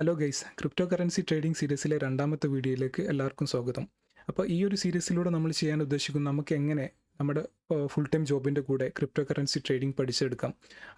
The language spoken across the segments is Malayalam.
Hello guys, crypto currency trading സീരീസിലെ രണ്ടാമത്തെ വീഡിയോയിലേക്ക് എല്ലാവർക്കും സ്വാഗതം. അപ്പോൾ ഈ ഒരു സീരീസിലൂടെ നമ്മൾ ചെയ്യാൻ ഉദ്ദേശിക്കുന്നത് നമുക്ക് എങ്ങനെ നമ്മുടെ ഫുൾ ടൈം ജോബിൻ്റെ കൂടെ ക്രിപ്റ്റോ കറൻസി ട്രേഡിംഗ് പഠിച്ചെടുക്കാം.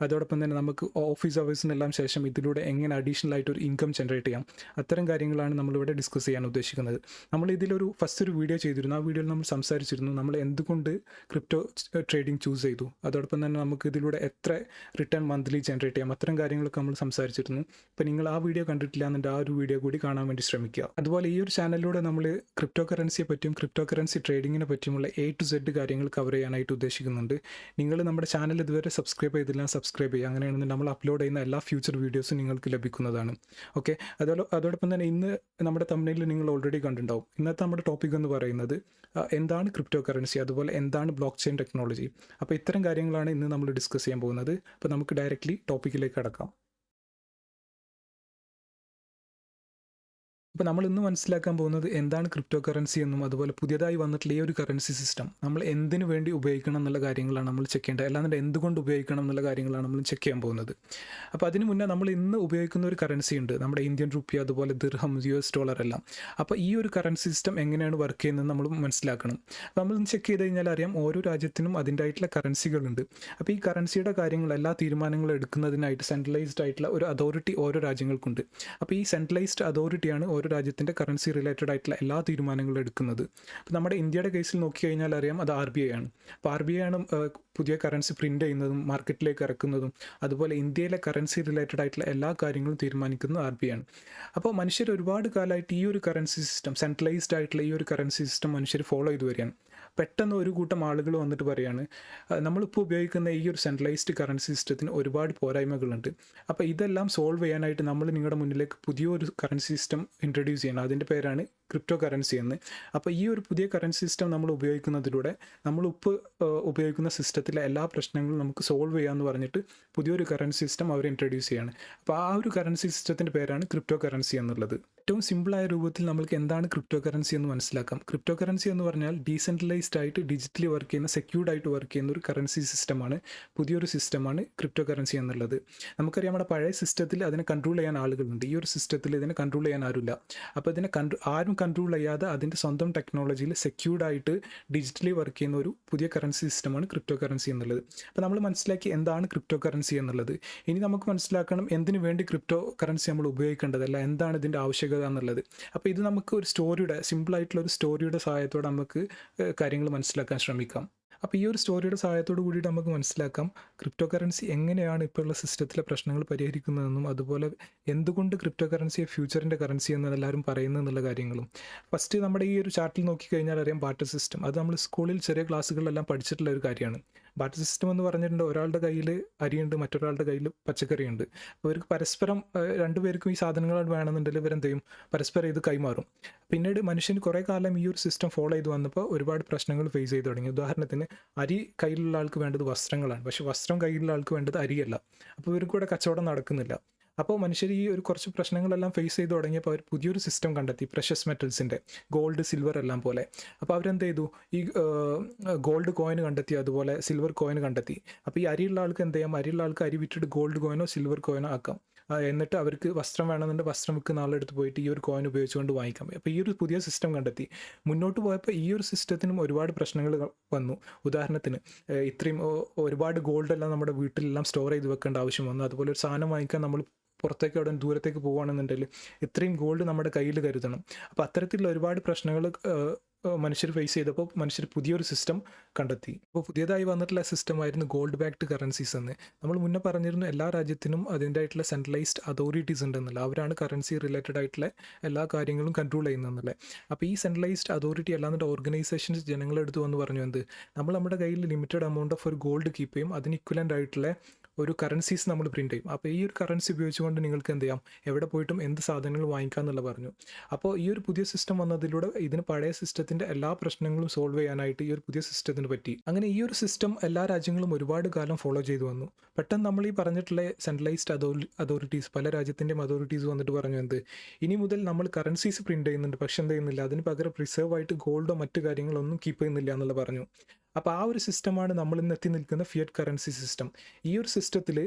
അതോടൊപ്പം തന്നെ നമുക്ക് ഓഫീസ് അവേഴ്സിനെല്ലാം ശേഷം ഇതിലൂടെ എങ്ങനെ അഡീഷണൽ ആയിട്ട് ഒരു ഇൻകം ജനറേറ്റ് ചെയ്യാം. അത്തരം കാര്യങ്ങളാണ് നമ്മളിവിടെ ഡിസ്കസ് ചെയ്യാൻ ഉദ്ദേശിക്കുന്നത്. നമ്മൾ ഇതിലൊരു ഫസ്റ്റ് ഒരു വീഡിയോ ചെയ്തിരുന്നു. ആ വീഡിയോയിൽ നമ്മൾ സംസാരിച്ചിരുന്നു നമ്മൾ എന്തുകൊണ്ട് ക്രിപ്റ്റോ ട്രേഡിംഗ് ചൂസ് ചെയ്തു. അതോടൊപ്പം തന്നെ നമുക്ക് ഇതിലൂടെ എത്ര റിട്ടേൺ മന്ത്ലി ജനറേറ്റ് ചെയ്യാം. അത്തരം കാര്യങ്ങളൊക്കെ നമ്മൾ സംസാരിച്ചിരുന്നു. അപ്പോൾ നിങ്ങൾ ആ വീഡിയോ കണ്ടിട്ടില്ല എന്നുണ്ടെങ്കിൽ ആ ഒരു വീഡിയോ കൂടി കാണാൻ വേണ്ടി ശ്രമിക്കുക. അതുപോലെ ഈ ഒരു ചാനലിലൂടെ നമ്മൾ ക്രിപ്റ്റോ കറൻസിയെ പറ്റിയും ക്രിപ്റ്റോ കറൻസി ട്രേഡിങ്ങിനെ പറ്റിയുമുള്ള A to Z കാര്യങ്ങൾ കവർ ചെയ്യാനായിട്ട് ഉദ്ദേശിക്കുന്നുണ്ട്. നിങ്ങൾ നമ്മുടെ ചാനൽ ഇതുവരെ സബ്സ്ക്രൈബ് ചെയ്തില്ല, സബ്സ്ക്രൈബ് ചെയ്യുക. അങ്ങനെയാണെങ്കിൽ നമ്മൾ അപ്ലോഡ് ചെയ്യുന്ന എല്ലാ ഫ്യൂച്ചർ വീഡിയോസും നിങ്ങൾക്ക് ലഭിക്കുന്നതാണ്. ഓക്കെ, അതോടൊപ്പം തന്നെ ഇന്ന് നമ്മുടെ തംബ്നെയിലിൽ നിങ്ങൾ ഓൾറെഡി കണ്ടിട്ടുണ്ടാവും. ഇന്നത്തെ നമ്മുടെ ടോപ്പിക് എന്ന് പറയുന്നത് എന്താണ് ക്രിപ്റ്റോ കറൻസി, അതുപോലെ എന്താണ് ബ്ലോക്ക് ചെയിൻ ടെക്നോളജി. അപ്പോൾ ഇത്തരം കാര്യങ്ങളാണ് ഇന്ന് നമ്മൾ ഡിസ്കസ് ചെയ്യാൻ പോകുന്നത്. അപ്പോൾ നമുക്ക് ഡയറക്റ്റ്ലി ടോപ്പിക്കിലേക്ക് കടക്കാം. അപ്പോൾ നമ്മൾ ഇന്ന് മനസ്സിലാക്കാൻ പോകുന്നത് എന്താണ് ക്രിപ്റ്റോ കറൻസി എന്നും അതുപോലെ പുതിയതായി വന്നിട്ടുള്ള ഈ ഒരു കറൻസി സിസ്റ്റം നമ്മൾ എന്തിനു വേണ്ടി ഉപയോഗിക്കണം എന്നുള്ള കാര്യങ്ങളാണ് നമ്മൾ ചെക്ക് ചെയ്യേണ്ടത്. അല്ലാതെ എന്തുകൊണ്ട് ഉപയോഗിക്കണം എന്നുള്ള കാര്യങ്ങളാണ് നമ്മൾ ചെക്ക് ചെയ്യാൻ പോകുന്നത്. അപ്പോൾ അതിന് മുന്നേ നമ്മൾ ഇന്ന് ഉപയോഗിക്കുന്ന ഒരു കറൻസി ഉണ്ട്, നമ്മുടെ ഇന്ത്യൻ റുപ്പി, അതുപോലെ ദിർഹം, US ഡോളർ എല്ലാം. അപ്പോൾ ഈ ഒരു കറൻസി സിസ്റ്റം എങ്ങനെയാണ് വർക്ക് ചെയ്യുന്നത് നമ്മൾ മനസ്സിലാക്കണം. അപ്പോൾ നമ്മൾ ചെക്ക് ചെയ്ത് കഴിഞ്ഞാൽ അറിയാം ഓരോ രാജ്യത്തിനും അതിൻ്റെതായിട്ടുള്ള കറൻസികളുണ്ട്. അപ്പോൾ ഈ കറൻസിയുടെ കാര്യങ്ങൾ എല്ലാ തീരുമാനങ്ങളും എടുക്കുന്നതിനായിട്ട് സെൻട്രലൈസ്ഡ് ആയിട്ടുള്ള ഒരു അതോറിറ്റി ഓരോ രാജ്യങ്ങൾക്കുണ്ട്. അപ്പോൾ ഈ സെൻട്രലൈസ്ഡ് അതോറിറ്റിയാണ് ഓരോ രാജ്യത്തിൻ്റെ കറൻസി റിലേറ്റഡ് ആയിട്ടുള്ള എല്ലാ തീരുമാനങ്ങളും എടുക്കുന്നത്. അപ്പോൾ നമ്മുടെ ഇന്ത്യയുടെ കേസിൽ നോക്കിക്കഴിഞ്ഞാൽ അറിയാം അത് RBI ആണ്. അപ്പോൾ RBI ആണ് പുതിയ കറൻസി പ്രിൻ്റ് ചെയ്യുന്നതും മാർക്കറ്റിലേക്ക് ഇറക്കുന്നതും അതുപോലെ ഇന്ത്യയിലെ കറൻസി റിലേറ്റഡ് ആയിട്ടുള്ള എല്ലാ കാര്യങ്ങളും തീരുമാനിക്കുന്നത് RBI ആണ്. അപ്പോൾ മനുഷ്യർ ഒരുപാട് കാലമായിട്ട് ഈ ഒരു കറൻസി സിസ്റ്റം, സെൻട്രലൈസ്ഡ് ആയിട്ടുള്ള ഈ ഒരു കറൻസി സിസ്റ്റം മനുഷ്യർ ഫോളോ ചെയ്തു വരികയാണ്. പെട്ടെന്ന് ഒരു കൂട്ടം ആളുകൾ വന്നിട്ട് പറയാണ് നമ്മളിപ്പോൾ ഉപയോഗിക്കുന്ന ഈ ഒരു സെൻട്രലൈസ്ഡ് കറൻസി സിസ്റ്റത്തിന് ഒരുപാട് പോരായ്മകളുണ്ട്. അപ്പോൾ ഇതെല്ലാം സോൾവ് ചെയ്യാനായിട്ട് നമ്മൾ നിങ്ങളുടെ മുന്നിലേക്ക് പുതിയൊരു കറൻസി സിസ്റ്റം ഇൻട്രൊഡ്യൂസ് ചെയ്യണം. അതിൻ്റെ പേരാണ് ക്രിപ്റ്റോ കറൻസി എന്ന്. അപ്പോൾ ഈ ഒരു പുതിയ കറൻസി സിസ്റ്റം നമ്മൾ ഉപയോഗിക്കുന്നതിലൂടെ നമ്മളിപ്പോൾ ഉപയോഗിക്കുന്ന സിസ്റ്റത്തിലെ എല്ലാ പ്രശ്നങ്ങളും നമുക്ക് സോൾവ് ചെയ്യാമെന്ന് പറഞ്ഞിട്ട് പുതിയൊരു കറൻസി സിസ്റ്റം അവർ ഇൻട്രൊഡ്യൂസ് ചെയ്യാണ്. അപ്പോൾ ആ ഒരു കറൻസി സിസ്റ്റത്തിൻ്റെ പേരാണ് ക്രിപ്റ്റോ കറൻസി എന്നുള്ളത്. ഏറ്റവും സിമ്പിളായ രൂപത്തിൽ നമുക്ക് എന്താണ് ക്രിപ്റ്റോ കറൻസി എന്ന് മനസ്സിലാക്കാം. ക്രിപ്റ്റോ കറൻസി എന്ന് പറഞ്ഞാൽ ഡീസെൻട്രലൈസ്ഡ് ആയിട്ട് ഡിജിറ്റലി വർക്ക് ചെയ്യുന്ന, സെക്യൂർഡ് ആയിട്ട് വർക്ക് ചെയ്യുന്ന ഒരു കറൻസി സിസ്റ്റമാണ്, പുതിയൊരു സിസ്റ്റമാണ് ക്രിപ്റ്റോ കറൻസി എന്നുള്ളത്. നമുക്കറിയാം നമ്മുടെ പഴയ സിസ്റ്റത്തിൽ അതിനെ കൺട്രോൾ ചെയ്യാൻ ആളുകളുണ്ട്. ഈ ഒരു സിസ്റ്റത്തിൽ ഇതിനെ കൺട്രോൾ ചെയ്യാൻ ആരുമില്ല. അപ്പോൾ ഇതിനെ ആരും കൺട്രോൾ ചെയ്യാതെ അതിൻ്റെ സ്വന്തം ടെക്നോളജിയിൽ സെക്യൂർഡ് ആയിട്ട് ഡിജിറ്റലി വർക്ക് ചെയ്യുന്ന ഒരു പുതിയ കറൻസി സിസ്റ്റമാണ് ക്രിപ്റ്റോ കറൻസി എന്നുള്ളത്. അപ്പോൾ നമ്മൾ മനസ്സിലാക്കി എന്താണ് ക്രിപ്റ്റോ കറൻസി എന്നുള്ളത്. ഇനി നമുക്ക് മനസ്സിലാക്കണം എന്തിനു വേണ്ടി ക്രിപ്റ്റോ കറൻസി നമ്മൾ ഉപയോഗിക്കേണ്ടതല്ല, എന്താണ് ഇതിൻ്റെ ആവശ്യകത എന്നുള്ളത്. അപ്പോൾ ഇത് നമുക്ക് ഒരു സ്റ്റോറിയുടെ, സിമ്പിളായിട്ടുള്ള ഒരു സ്റ്റോറിയുടെ സഹായത്തോടെ നമുക്ക് കാര്യങ്ങൾ മനസ്സിലാക്കാൻ ശ്രമിക്കാം. അപ്പോൾ ഈ ഒരു സ്റ്റോറിയുടെ സഹായത്തോട് കൂടിയിട്ട് നമുക്ക് മനസ്സിലാക്കാം ക്രിപ്റ്റോ കറൻസി എങ്ങനെയാണ് ഇപ്പോഴുള്ള സിസ്റ്റത്തിലെ പ്രശ്നങ്ങൾ പരിഹരിക്കുന്നതെന്നും അതുപോലെ എന്തുകൊണ്ട് ക്രിപ്റ്റോ കറൻസിയെ ഫ്യൂച്ചറിൻ്റെ കറൻസി എന്ന് എല്ലാവരും പറയുന്നത് എന്നുള്ള കാര്യങ്ങളും. ഫസ്റ്റ് നമ്മുടെ ഈ ഒരു ചാർട്ടിൽ നോക്കിക്കഴിഞ്ഞാൽ അറിയാം ബാർട്ടർ സിസ്റ്റം. അത് നമ്മൾ സ്കൂളിൽ ചെറിയ ക്ലാസ്സുകളിലെല്ലാം പഠിച്ചിട്ടുള്ള ഒരു കാര്യമാണ്. ബാർട്ടർ സിസ്റ്റം എന്ന് പറഞ്ഞിട്ടുണ്ട് ഒരാളുടെ കയ്യിൽ അരിയുണ്ട്, മറ്റൊരാളുടെ കയ്യിൽ പച്ചക്കറിയുണ്ട്. അപ്പോൾ ഇവർക്ക് പരസ്പരം രണ്ടുപേർക്കും ഈ സാധനങ്ങൾ വേണമെന്നുണ്ടെങ്കിൽ ഇവരെന്ത് ചെയ്യും, പരസ്പരം ഇത് കൈമാറും. പിന്നീട് മനുഷ്യന് കുറേ കാലം ഈ ഒരു സിസ്റ്റം ഫോളോ ചെയ്ത് വന്നപ്പോൾ ഒരുപാട് പ്രശ്നങ്ങൾ ഫേസ് ചെയ്ത് തുടങ്ങി. ഉദാഹരണത്തിന് അരി കയ്യിലുള്ള ആൾക്ക് വേണ്ടത് വസ്ത്രങ്ങളാണ്, പക്ഷേ വസ്ത്രം കയ്യിലുള്ള ആൾക്ക് വേണ്ടത് അരിയല്ല. അപ്പോൾ ഇവർക്ക് കൂടെ കച്ചവടം നടക്കുന്നില്ല. അപ്പോൾ മനുഷ്യർ ഈ ഒരു കുറച്ച് പ്രശ്നങ്ങളെല്ലാം ഫേസ് ചെയ്ത് തുടങ്ങിയപ്പോൾ അവർ പുതിയൊരു സിസ്റ്റം കണ്ടെത്തി, പ്രഷ്യസ് മെറ്റൽസിൻ്റെ, ഗോൾഡ്, സിൽവർ എല്ലാം പോലെ. അപ്പോൾ അവരെന്ത് ചെയ്തു, ഈ ഗോൾഡ് കോയിൻ കണ്ടെത്തി, അതുപോലെ സിൽവർ കോയിൻ കണ്ടെത്തി. അപ്പോൾ ഈ അരിയുള്ള ആൾക്ക് എന്ത് ചെയ്യാം, അരിയുള്ള ആൾക്ക് അരി വിറ്റിട്ട് ഗോൾഡ് കോയിനോ സിൽവർ കോയിനോ ആക്കാം. എന്നിട്ട് അവർക്ക് വസ്ത്രം വേണമെന്നുണ്ട്, വസ്ത്രം വിൽക്കുന്ന ആളെടുത്ത് പോയിട്ട് ഈ ഒരു കോയിൻ ഉപയോഗിച്ചുകൊണ്ട് വാങ്ങിക്കാം. അപ്പോൾ ഈ ഒരു പുതിയ സിസ്റ്റം കണ്ടെത്തി. മുന്നോട്ട് പോയപ്പോൾ ഈ ഒരു സിസ്റ്റത്തിനും ഒരുപാട് പ്രശ്നങ്ങൾ വന്നു. ഉദാഹരണത്തിന് ഇത്രയും ഒരുപാട് ഗോൾഡെല്ലാം നമ്മുടെ വീട്ടിലെല്ലാം സ്റ്റോർ ചെയ്ത് വെക്കേണ്ട ആവശ്യം വന്നു. അതുപോലെ ഒരു സാധനം വാങ്ങിക്കാൻ നമ്മൾ പുറത്തേക്ക് അവിടെ ദൂരത്തേക്ക് പോകുകയാണെന്നുണ്ടെങ്കിൽ ഇത്രയും ഗോൾഡ് നമ്മുടെ കയ്യിൽ കരുതണം. അപ്പോൾ അത്തരത്തിലുള്ള ഒരുപാട് പ്രശ്നങ്ങൾ മനുഷ്യർ ഫേസ് ചെയ്തപ്പോൾ മനുഷ്യർ പുതിയൊരു സിസ്റ്റം കണ്ടെത്തി. അപ്പോൾ പുതിയതായി വന്നിട്ടുള്ള സിസ്റ്റമായിരുന്നു ഗോൾഡ് ബാക്ക്ഡ് കറൻസീസ് എന്ന്. നമ്മൾ മുന്നേ പറഞ്ഞിരുന്നു എല്ലാ രാജ്യത്തിനും അതിൻ്റെ ആയിട്ടുള്ള സെൻട്രലൈസ്ഡ് അതോറിറ്റീസ് ഉണ്ടെന്നല്ല, അവരാണ് കറൻസി റിലേറ്റഡ് ആയിട്ടുള്ള എല്ലാ കാര്യങ്ങളും കൺട്രോൾ ചെയ്യുന്നതെന്നല്ലേ. അപ്പോൾ ഈ സെൻട്രലൈസ്ഡ് അതോറിറ്റി അല്ലാതെ ഓർഗനൈസേഷൻസ് ജനങ്ങളെടുത്ത് വന്ന് പറഞ്ഞു എന്ത്, നമ്മൾ നമ്മുടെ കയ്യിൽ ലിമിറ്റഡ് എമൗണ്ട് ഓഫ് ഒരു ഗോൾഡ് കീപ്പ് ചെയ്യും, അതിന് ഇക്വലൻ്റ് ആയിട്ടുള്ള ഒരു കറൻസീസ് നമ്മൾ പ്രിൻറ്റ് ചെയ്യും. അപ്പോൾ ഈ ഒരു കറൻസി ഉപയോഗിച്ചുകൊണ്ട് നിങ്ങൾക്ക് എന്ത് ചെയ്യാം, എവിടെ പോയിട്ടും എന്ത് സാധനങ്ങൾ വാങ്ങിക്കാമെന്നുള്ള പറഞ്ഞു. അപ്പോൾ ഈ ഒരു പുതിയ സിസ്റ്റം വന്നതിലൂടെ ഇതിന് പഴയ സിസ്റ്റത്തിൻ്റെ എല്ലാ പ്രശ്നങ്ങളും സോൾവ് ചെയ്യാനായിട്ട് ഈ ഒരു പുതിയ സിസ്റ്റത്തിന് പറ്റി. അങ്ങനെ ഈ ഒരു സിസ്റ്റം എല്ലാ രാജ്യങ്ങളും ഒരുപാട് കാലം ഫോളോ ചെയ്തു വന്നു. പെട്ടെന്ന് നമ്മൾ ഈ പറഞ്ഞിട്ടുള്ള സെൻട്രലൈസ്ഡ് അതോറിറ്റീസ്, പല രാജ്യത്തിൻ്റെയും അതോറിറ്റീസ് വന്നിട്ട് പറഞ്ഞു എന്ത്, ഇനി മുതൽ നമ്മൾ കറൻസീസ് പ്രിൻറ്റ് ചെയ്യുന്നുണ്ട്, പക്ഷെ എന്ത് ചെയ്യുന്നില്ല, അതിന് പകരം പ്രിസർവ് ആയിട്ട് ഗോൾഡോ മറ്റു കാര്യങ്ങളൊന്നും കീപ്പ് ചെയ്യുന്നില്ല എന്നുള്ള പറഞ്ഞു. അപ്പോൾ ആ ഒരു സിസ്റ്റമാണ് നമ്മൾ ഇന്ന് എത്തി നിൽക്കുന്ന ഫിയറ്റ് കറൻസി സിസ്റ്റം. ഈ ഒരു സിസ്റ്റത്തിൽ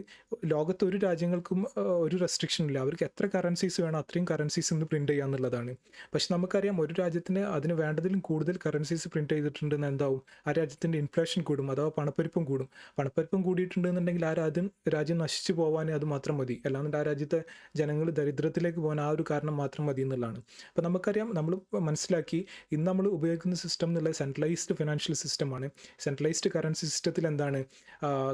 ലോകത്ത് ഒരു രാജ്യങ്ങൾക്കും ഒരു റെസ്ട്രിക്ഷൻ ഇല്ല. അവർക്ക് എത്ര കറൻസീസ് വേണം അത്രയും കറൻസീസ് ഇന്ന് പ്രിൻറ്റ് ചെയ്യാന്നുള്ളതാണ്. പക്ഷെ നമുക്കറിയാം ഒരു രാജ്യത്തിന് അതിന് വേണ്ടതിലും കൂടുതൽ കറൻസീസ് പ്രിൻറ്റ് ചെയ്തിട്ടുണ്ടെന്ന് എന്താവും, ആ രാജ്യത്തിൻ്റെ ഇൻഫ്ലേഷൻ കൂടും, അഥവാ പണപ്പെരുപ്പം കൂടും. പണപ്പെരുപ്പം കൂടിയിട്ടുണ്ടെന്നുണ്ടെങ്കിൽ ആ രാജ്യം നശിച്ചു പോകാനേ അത് മാത്രം മതി. അല്ലാണ്ട് ആ രാജ്യത്തെ ജനങ്ങൾ ദരിദ്രത്തിലേക്ക് പോകാൻ ആ ഒരു കാരണം മാത്രം മതി എന്നുള്ളതാണ്. അപ്പോൾ നമുക്കറിയാം, നമ്മൾ മനസ്സിലാക്കി ഇന്ന് നമ്മൾ ഉപയോഗിക്കുന്ന സിസ്റ്റം എന്നുള്ള സെൻട്രലൈസ്ഡ് ഫിനാൻഷ്യൽ സിസ്റ്റമാണ്. സെൻട്രലൈസ്ഡ് കറൻസി സിസ്റ്റത്തിൽ എന്താണ്,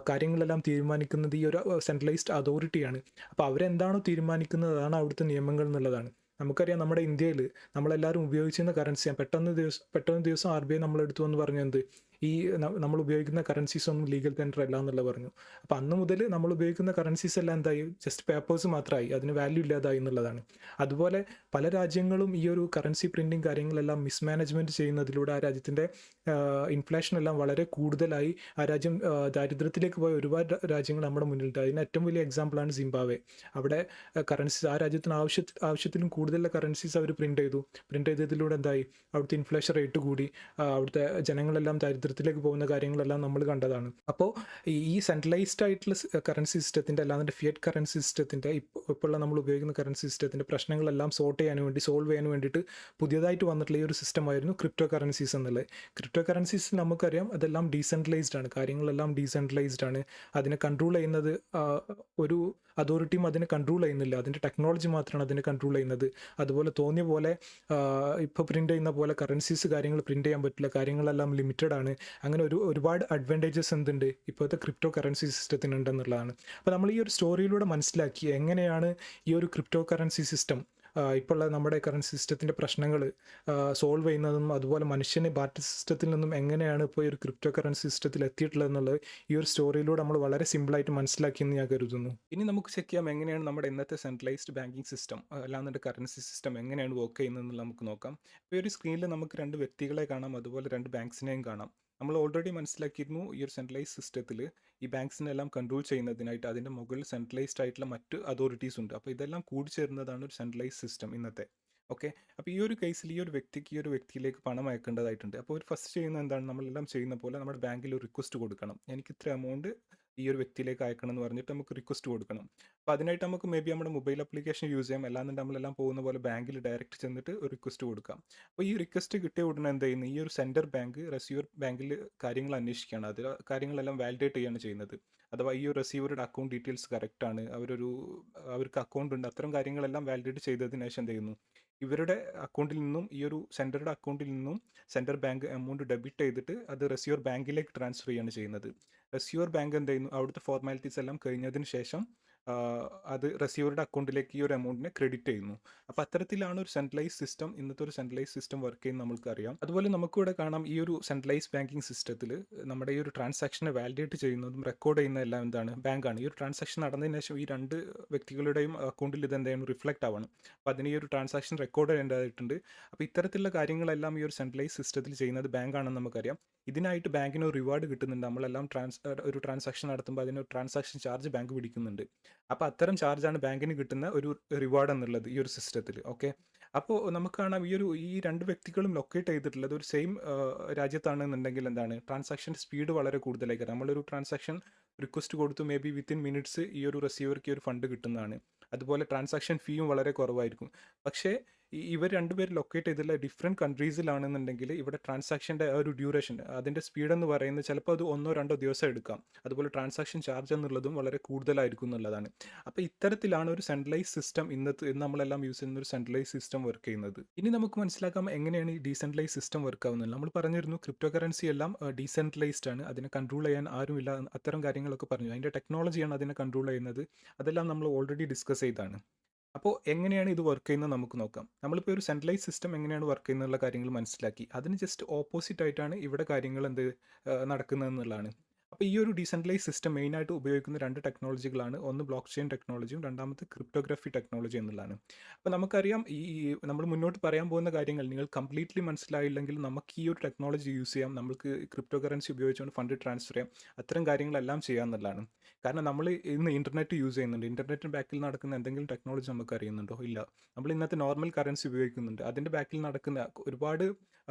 കാര്യങ്ങളെല്ലാം തീരുമാനിക്കുന്നത് ഈ ഒരു സെൻട്രലൈസ്ഡ് അതോറിറ്റിയാണ്. അപ്പോൾ അവരെന്താണോ തീരുമാനിക്കുന്നത് അതാണ് അവിടുത്തെ നിയമങ്ങൾ എന്നുള്ളതാണ്. നമുക്കറിയാം നമ്മുടെ ഇന്ത്യയിൽ നമ്മളെല്ലാവരും ഉപയോഗിച്ചിരുന്ന കറൻസിയാണ്. പെട്ടെന്ന് ദിവസം RBI നമ്മളെടുത്തു എന്ന് പറഞ്ഞു എന്ത്, ഈ നമ്മൾ ഉപയോഗിക്കുന്ന കറൻസീസ് ഒന്നും ലീഗൽ ടെൻഡർ അല്ല എന്നുള്ള പറഞ്ഞു. അപ്പോൾ അന്ന് മുതൽ നമ്മൾ ഉപയോഗിക്കുന്ന കറൻസീസ് എല്ലാം എന്തായി, ജസ്റ്റ് പേപ്പേഴ്സ് മാത്രമായി, അതിന് വാല്യൂ ഇല്ലാതായി എന്നുള്ളതാണ്. അതുപോലെ പല രാജ്യങ്ങളും ഈ ഒരു കറൻസി പ്രിൻറ്റിങ് കാര്യങ്ങളെല്ലാം മിസ്മാനേജ്മെൻറ്റ് ചെയ്യുന്നതിലൂടെ ആ രാജ്യത്തിൻ്റെ ഇൻഫ്ലേഷൻ എല്ലാം വളരെ കൂടുതലായി ആ രാജ്യം ദാരിദ്ര്യത്തിലേക്ക് പോയ ഒരുപാട് രാജ്യങ്ങൾ നമ്മുടെ മുന്നിലുണ്ട്. അതിന് ഏറ്റവും വലിയ എക്സാമ്പിളാണ് സിംബാബ്വെ. അവിടെ കറൻസീസ് ആ രാജ്യത്തിന് ആവശ്യത്തിലും കൂടുതലുള്ള കറൻസീസ് അവർ പ്രിൻറ്റ് ചെയ്തതിലൂടെ എന്തായി, അവിടുത്തെ ഇൻഫ്ലേഷൻ റേറ്റ് കൂടി, അവിടുത്തെ ജനങ്ങളെല്ലാം ദാരിദ്ര്യത്തിലേക്ക് പോകുന്ന കാര്യങ്ങളെല്ലാം നമ്മൾ കണ്ടതാണ്. അപ്പോൾ ഈ സെൻട്രലൈസ്ഡ് ആയിട്ടുള്ള കറൻസി സിസ്റ്റത്തിൻ്റെ, അല്ലാതെ ഫിയറ്റ് കറൻസി സിസ്റ്റത്തിൻ്റെ, ഇപ്പോൾ നമ്മൾ ഉപയോഗിക്കുന്ന കറൻസി സിസ്റ്റത്തിൻ്റെ പ്രശ്നങ്ങളെല്ലാം സോൾവ് ചെയ്യാൻ വേണ്ടിയിട്ട് പുതിയതായിട്ട് വന്നിട്ടുള്ള ഈ ഒരു സിസ്റ്റമായിരുന്നു ക്രിപ്റ്റോ കറൻസീസ് എന്നുള്ളത്. ക്രിപ്റ്റോ കറൻസീസ് നമുക്കറിയാം അതെല്ലാം ഡീസെൻട്രലൈസ്ഡ് ആണ്, കാര്യങ്ങളെല്ലാം ഡീസെൻട്രലൈസ്ഡ് ആണ്. അതിനെ കൺട്രോൾ ചെയ്യുന്നത് ഒരു അതോറിറ്റിയും അതിനെ കൺട്രോൾ ചെയ്യുന്നില്ല, അതിൻ്റെ ടെക്നോളജി മാത്രമാണ് അതിനെ കൺട്രോൾ ചെയ്യുന്നത്. അതുപോലെ തോന്നിയ പോലെ ഇപ്പോൾ പ്രിൻ്റ് ചെയ്യുന്ന പോലെ കറൻസീസ് കാര്യങ്ങൾ പ്രിൻ്റ് ചെയ്യാൻ പറ്റില്ല, കാര്യങ്ങളെല്ലാം ലിമിറ്റഡ് ആണ്. അങ്ങനെ ഒരുപാട് അഡ്വാൻറ്റേജസ് എന്തുണ്ട് ഇപ്പോഴത്തെ ക്രിപ്റ്റോ കറൻസി സിസ്റ്റത്തിനുണ്ടെന്നുള്ളതാണ്. അപ്പോൾ നമ്മൾ ഈ ഒരു സ്റ്റോറിയിലൂടെ മനസ്സിലാക്കി എങ്ങനെയാണ് ഈ ഒരു ക്രിപ്റ്റോ കറൻസി സിസ്റ്റം ഇപ്പോൾ നമ്മുടെ കറൻറ്റ് സിസ്റ്റത്തിൻ്റെ പ്രശ്നങ്ങൾ സോൾവ് ചെയ്യുന്നതും, അതുപോലെ മനുഷ്യനെ ബാറ്ററി സിസ്റ്റത്തിൽ നിന്നും എങ്ങനെയാണ് ഇപ്പോൾ ഈ ഒരു ക്രിപ്റ്റോ കറൻസി സിസ്റ്റത്തിൽ എത്തിയിട്ടുള്ളതെന്നുള്ളത് ഈ ഒരു സ്റ്റോറിയിലൂടെ നമ്മൾ വളരെ സിമ്പിളായിട്ട് മനസ്സിലാക്കിയെന്ന് ഞാൻ കരുതുന്നു. ഇനി നമുക്ക് ചെക്ക് ചെയ്യാം എങ്ങനെയാണ് നമ്മുടെ ഇന്നത്തെ സെൻട്രലൈസ്ഡ് ബാങ്കിങ് സിസ്റ്റം, അല്ലാതെ കറൻസി സിസ്റ്റം എങ്ങനെയാണ് വർക്ക് ചെയ്യുന്നതെന്ന് നമുക്ക് നോക്കാം. ഇപ്പോൾ ഈ ഒരു സ്ക്രീനിൽ നമുക്ക് രണ്ട് വ്യക്തികളെ കാണാം, അതുപോലെ രണ്ട് ബാങ്ക്സിനെയും കാണാം. നമ്മൾ ഓൾറെഡി മനസ്സിലാക്കിയിരുന്നു ഈ ഒരു സെൻട്രലൈസ് സിസ്റ്റത്തിൽ ഈ ബാങ്ക്സിനെല്ലാം കൺട്രോൾ ചെയ്യുന്നതിനായിട്ട് അതിൻ്റെ മുകളിൽ സെൻട്രലൈസ്ഡ് ആയിട്ടുള്ള മറ്റ് അതോറിറ്റീസ് ഉണ്ട്. അപ്പോൾ ഇതെല്ലാം കൂടിച്ചേരുന്നതാണ് ഒരു സെൻട്രലൈസ് സിസ്റ്റം ഇന്നത്തെ. ഓക്കെ, അപ്പോൾ ഈ ഒരു കേസിൽ ഈ ഒരു വ്യക്തിക്ക് ഈ ഒരു വ്യക്തിയിലേക്ക് പണം അയക്കേണ്ടതായിട്ടുണ്ട്. അപ്പോൾ ഒരു ഫസ്റ്റ് ചെയ്യുന്ന എന്താണ്, നമ്മളെല്ലാം ചെയ്യുന്ന പോലെ നമ്മുടെ ബാങ്കിൽ ഒരു റിക്വസ്റ്റ് കൊടുക്കണം. എനിക്ക് ഇത്ര എമൗണ്ട് ഈ ഒരു വ്യക്തിയിലേക്ക് അയക്കണം എന്ന് പറഞ്ഞിട്ട് നമുക്ക് റിക്വസ്റ്റ് കൊടുക്കണം. അപ്പോൾ അതിനായിട്ട് നമുക്ക് മേ ബി നമ്മുടെ മൊബൈൽ ആപ്ലിക്കേഷൻ യൂസ് ചെയ്യാം, അല്ലാതെ നമ്മളെല്ലാം പോകുന്ന പോലെ ബാങ്കിൽ ഡയറക്റ്റ് ചെന്നിട്ട് ഒരു റിക്വസ്റ്റ് കൊടുക്കാം. അപ്പോൾ ഈ റിക്വസ്റ്റ് കിട്ടിയ ഉടനെ എന്ത് ചെയ്യുന്നു, ഈ ഒരു സെൻറ്റർ ബാങ്ക് റിസീവർ ബാങ്കിൽ കാര്യങ്ങൾ അന്വേഷിക്കുകയാണ്, അതിൽ കാര്യങ്ങളെല്ലാം വാലിഡേറ്റ് ചെയ്യുകയാണ് ചെയ്യുന്നത്. അഥവാ ഈ ഒരു റിസീവറുടെ അക്കൗണ്ട് ഡീറ്റെയിൽസ് കറക്റ്റാണ്, അവർക്ക് അക്കൗണ്ട് ഉണ്ട്, അത്തരം കാര്യങ്ങളെല്ലാം വാലിഡേറ്റ് ചെയ്തതിന് ശേഷം എന്ത് ചെയ്യുന്നു, ഇവരുടെ അക്കൗണ്ടിൽ നിന്നും ഈ ഒരു സെൻറ്ററുടെ അക്കൗണ്ടിൽ നിന്നും സെൻട്രൽ ബാങ്ക് എമൗണ്ട് ഡെബിറ്റ് ചെയ്തിട്ട് അത് റിസീവർ ബാങ്കിലേക്ക് ട്രാൻസ്ഫർ ചെയ്യുകയാണ് ചെയ്യുന്നത്. റിസീവർ ബാങ്ക് എന്ത് ചെയ്യുന്നു, അവിടുത്തെ ഫോർമാലിറ്റീസ് എല്ലാം കഴിഞ്ഞതിന് ശേഷം അത് റിസീവറുടെ അക്കൗണ്ടിലേക്ക് ഈ ഒരു എമൗണ്ടിനെ ക്രെഡിറ്റ് ചെയ്യുന്നു. അപ്പോൾ അത്തരത്തിലാണ് ഒരു സെൻട്രലൈസ് സിസ്റ്റം, ഇന്നത്തെ ഒരു സെൻട്രലൈസ് സിസ്റ്റം വർക്ക് ചെയ്യുന്നത് നമുക്കറിയാം. അതുപോലെ നമുക്കിവിടെ കാണാം ഈ ഒരു സെൻട്രലൈസ് ബാങ്കിങ് സിസ്റ്റത്തിൽ നമ്മുടെ ഈ ഒരു ട്രാൻസാക്ഷനെ വാലിഡേറ്റ് ചെയ്യുന്നതും റെക്കോർഡ് ചെയ്യുന്ന എല്ലാം എന്താണ്, ബാങ്കാണ്. ഈ ഒരു ട്രാൻസാക്ഷൻ നടന്നതിന് ശേഷം ഈ രണ്ട് വ്യക്തികളുടെയും അക്കൗണ്ടിൽ ഇത് എന്തായാലും റിഫ്ലക്റ്റ് ആവണം. അപ്പോൾ അതിന് ഈ ഒരു ട്രാൻസാക്ഷൻ റെക്കോർഡ് ചെയ്യേണ്ടതായിട്ടുണ്ട്. അപ്പോൾ ഇത്തരത്തിലുള്ള കാര്യങ്ങളെല്ലാം ഈ ഒരു സെൻട്രലൈസ് സിസ്റ്റത്തിൽ ചെയ്യുന്നത് ബാങ്കാണെന്ന് നമുക്കറിയാം. ഇതിനായിട്ട് ബാങ്കിന് ഒരു റിവാർഡ് കിട്ടുന്നുണ്ട്. നമ്മളെല്ലാം ഒരു ട്രാൻസാക്ഷൻ നടത്തുമ്പോൾ അതിന് ട്രാൻസാക്ഷൻ ചാർജ് ബാങ്ക് പിടിക്കുന്നുണ്ട്. അപ്പോൾ അത്തരം ചാർജാണ് ബാങ്കിന് കിട്ടുന്ന ഒരു റിവാർഡ് എന്നുള്ളത് ഈ ഒരു സിസ്റ്റത്തിൽ. ഓക്കെ, അപ്പോൾ നമുക്ക് കാണാം ഈ രണ്ട് വ്യക്തികളും ലൊക്കേറ്റ് ചെയ്തിട്ടുള്ളത് ഒരു സെയിം രാജ്യത്താണെന്നുണ്ടെങ്കിൽ എന്താണ്, ട്രാൻസാക്ഷൻ്റെ സ്പീഡ് വളരെ കൂടുതലായിരിക്കും. നമ്മളൊരു ട്രാൻസാക്ഷൻ റിക്വസ്റ്റ് കൊടുത്തു മേ ബി വിത്തിൻ മിനിറ്റ്സ് ഈ ഒരു റിസീവർക്ക് ഈ ഒരു ഫണ്ട് കിട്ടുന്നതാണ്. അതുപോലെ ട്രാൻസാക്ഷൻ ഫീയും വളരെ കുറവായിരിക്കും. പക്ഷേ ഇവർ രണ്ടുപേരും ലൊക്കേറ്റ് ചെയ്തിട്ടുള്ള ഡിഫറെൻറ്റ് കൺട്രീസിലാണെന്നുണ്ടെങ്കിൽ ഇവിടെ ട്രാൻസാക്ഷൻ്റെ ഒരു ഡ്യൂറേഷൻ, അതിൻ്റെ സ്പീഡ് എന്ന് പറയുന്നത് ചിലപ്പോൾ അത് 1-2 ദിവസം എടുക്കാം. അതുപോലെ ട്രാൻസാക്ഷൻ ചാർജ് എന്നുള്ളതും വളരെ കൂടുതലായിരിക്കും എന്നുള്ളതാണ്. അപ്പോൾ ഇത്തരത്തിലാണ് ഒരു സെൻട്രലൈസ് സിസ്റ്റം ഇന്ന് നമ്മളെല്ലാം യൂസ് ചെയ്യുന്ന ഒരു സെൻട്രലൈസ് സിസ്റ്റം വർക്ക് ചെയ്യുന്നത്. ഇനി നമുക്ക് മനസ്സിലാക്കാം എങ്ങനെയാണ് ഈ ഡീസെൻട്രലൈസ് സിസ്റ്റം വർക്ക് ആവുന്നത്. നമ്മൾ പറഞ്ഞിരുന്നു ക്രിപ്റ്റോ കറൻസി എല്ലാം ഡീസെൻട്രലൈസ്ഡ് ആണ്, അതിനെ കൺട്രോൾ ചെയ്യാൻ ആരുമില്ല, അത്തരം കാര്യങ്ങളൊക്കെ പറഞ്ഞു. അതിൻ്റെ ടെക്നോളജിയാണ് അതിനെ കൺട്രോൾ ചെയ്യുന്നത്. അതെല്ലാം നമ്മൾ ഓൾറെഡി ഡിസ്കസ് ചെയ്താണ്. അപ്പോൾ എങ്ങനെയാണ് ഇത് വർക്ക് ചെയ്യുന്നത് നമുക്ക് നോക്കാം. നമ്മളിപ്പോൾ ഒരു സെൻട്രലൈസ് സിസ്റ്റം എങ്ങനെയാണ് വർക്ക് ചെയ്യുന്നുള്ള കാര്യങ്ങൾ മനസ്സിലാക്കി. അതിന് ജസ്റ്റ് ഓപ്പോസിറ്റ് ആയിട്ടാണ് ഇവിടെ കാര്യങ്ങൾ നടക്കുന്നതെന്നുള്ളതാണ്. അപ്പോൾ ഈ ഒരു ഡീസെൻട്രലൈസ് സിസ്റ്റം മെയിനായിട്ട് ഉപയോഗിക്കുന്ന 2 ടെക്നോളജികളാണ്. ഒന്ന് ബ്ലോക്ക് ചെയിൻ ടെക്നോളജിയും രണ്ടാമത്തെ ക്രിപ്റ്റോഗ്രഫി ടെക്നോളജി എന്നുള്ളതാണ്. അപ്പോൾ നമുക്കറിയാം ഈ നമ്മൾ മുന്നോട്ട് പറയാൻ പോകുന്ന കാര്യങ്ങൾ നിങ്ങൾ കംപ്ലീറ്റ്ലി മനസ്സിലായില്ലെങ്കിൽ നമുക്ക് ഈ ഒരു ടെക്നോളജി യൂസ് ചെയ്യാം. നമുക്ക് ക്രിപ്റ്റോ കറൻസി ഉപയോഗിച്ചുകൊണ്ട് ഫണ്ട് ട്രാൻസ്ഫർ ചെയ്യാം. അത്തരം കാര്യങ്ങളെല്ലാം ചെയ്യാമെന്നുള്ളതാണ്. കാരണം നമ്മൾ ഇന്ന് ഇൻ്റർനെറ്റ് യൂസ് ചെയ്യുന്നുണ്ട്. ഇൻ്റർനെറ്റിന് ബാക്കിൽ നടക്കുന്ന എന്തെങ്കിലും ടെക്നോളജി നമുക്ക് അറിയുന്നുണ്ടോ? ഇല്ല. നമ്മൾ ഇന്നത്തെ നോർമൽ കറൻസി ഉപയോഗിക്കുന്നുണ്ട്. അതിൻ്റെ ബാക്കിൽ നടക്കുന്ന ഒരുപാട്